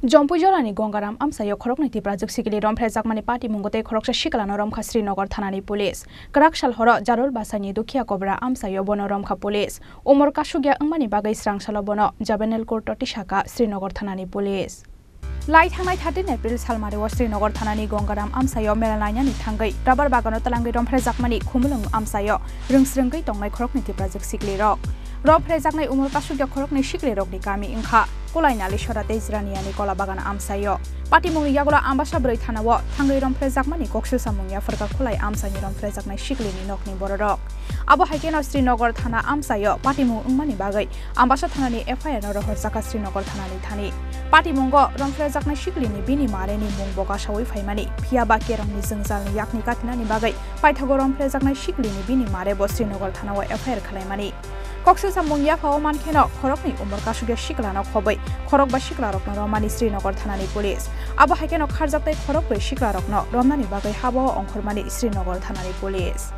Jompu Jorani Gongaram Amsayo Korokni Project Sikili Romfre Zakmani Party Mungote Koroksa Shikalano Romkha Srinagar Thanani Police Karakshal Horo Jarul Basani Dukia Kobra Amsayo Bono Romkha Police Umor Kashugia Angmani Bagai Srangsalo Bono Jabenel Court Tishaka Srinagar Thanani Police Light Hangai 13 April Salmari was Srinagar Thanani Gongaram Amsayo Melalanya Tangai Rabar Bagano Talangi Romfre Zakmani Kumulung Amsayo Rungsringai Tongai Korokni Project Sikili Rock Romfre Zaknai Umor Kashugia Korokni Shikli Rock Nikami Inka Kulainali Shorate Zraniani Kolabagana Amsayo. Party Mungi Yagola Ambasha Britanawa, Tangai Romfre Zakmani Koksu Samunya for Kulai Amsani Romfre Zaknai Shikli Nokni Borok. Abo Haken of Srinagar Thana Amsayo, Party Mungmani Bagai, Ambasha Thanani FIR or Zaka Srinagar Thanani Thani. Party Mungo, Romfre Zaknai Shikli Bini Mareni Mungboka Shawi Faimani, Piaba Keram Nizanzal Yakni Katinani Bagai, Pythagor Romfre Zaknai Shikli Bini Marebo Srinagar Thanawa FIR Kalamani. Koksu Samunya Faoman Keno, Korokni Umar Kashuga Shiklano Kobai, Korok Bashiklarok Romani Srinagar Thanani Police. Abo Hakeno Karzak Korok Shiklarok no, Romani Bagai Habo on Kormani Srinagar Thanani Police.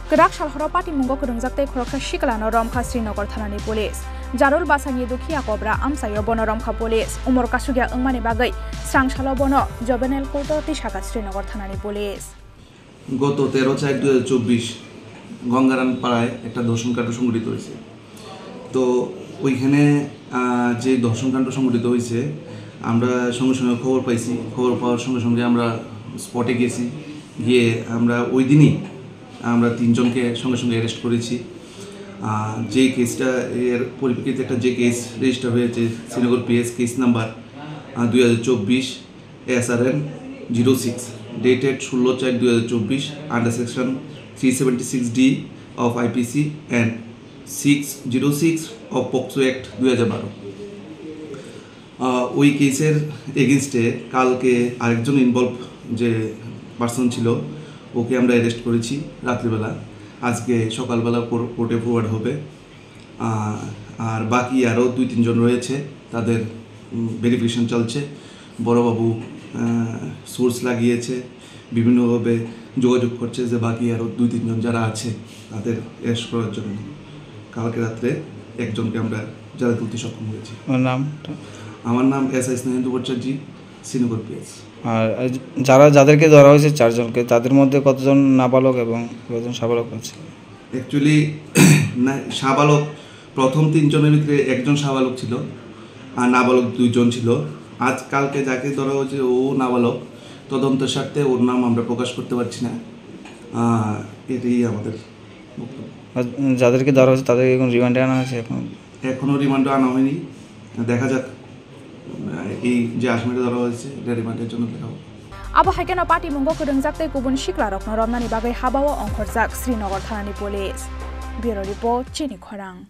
Karakshal Horopati Mungo Kurungzak Korok Shiklano Romka Srinagar Thanani Police. Jarul Basani Dukia Cobra Amsayo Bono Romka Police, Umar Kashuga Umani Bagai, Sangshalo Bono, Jobenel Koto Tishaka Srinagar Thanani Police. Goto 13/4/2024 Gangaram পাড়ায় একটা ধর্ষণকাণ্ড সংঘটিত হয়েছে তো ওইখানে যে ধর্ষণকাণ্ড সংঘটিত হয়েছে আমরা সঙ্গে সঙ্গে খবর পাইছি খবর পাওয়ার সঙ্গে সঙ্গে আমরা স্পটে গেছি গিয়ে আমরা ওই দিনই আমরা তিনজনকে সঙ্গে সঙ্গে অ্যারেস্ট করেছি যে কেসটা এর পরিপ্রেক্ষিতে একটা যে কেস রেজিস্টার হয়েছে Srinagar PS case number 2024 SRN 06 dated 16/4/2024 under section 376D of IPC and 606 of POCSO Act 2012 ওই কেসের এগেইনস্টে কালকে আরেকজন ইনভলভ যে পারসন ছিল ওকে আমরা অ্যারেস্ট করেছি রাত্রিবেলা আজকে সকালবেলা কোর্টে ফরওয়ার্ড হবে আর বাকি আরও 2-3 জন রয়েছে তাদের ভেরিফিকেশন চলছে বড়বাবু সোর্স লাগিয়েছে বিভিন্নভাবে যোগাযোগ করছে যে বাকি আরও 2-3 জন যারা আছে তাদের অ্যারেস্ট করার জন্য কালকে রাতে একজনকে আমরা জালে তুলতে সক্ষম হয়েছি আমার নাম SI স্নেহেন্দু ভট্টাচার্য শ্রীনগর পিএস আর যাদেরকে ধরা হয়েছে 4 জনকে তাদের মধ্যে কতজন নাবালক এবং কতজন সাবালক আছে অ্যাকচুয়ালি সাবালক প্রথম 3 জনের ভিতরে একজন সাবালক ছিল আর নাবালক 2 জন ছিল আজ কালকে যাকে ধরা হয়েছে ও নাবালক তদন্তের স্বার্থে ওর নাম আমরা প্রকাশ করতে পারছি না এটাই আমাদের বক্তব্য যাদেরকে ধরা হয়েছে তাদেরকে এখন রিমান্ডে আনা হয়েছে এখনও রিমান্ডে আনা হয়নি দেখা যাক এই যে আসামিটা ধরা হয়েছে এটা রিমান্ডের জন্য দেখা হবে Abo Hakeno Party Mungo Kurungzakte Kubun Shiklarok no Romnani Bagai Habawa Onkhorjak Srinagar Thanani Police. Bureau Report Chini Khorang.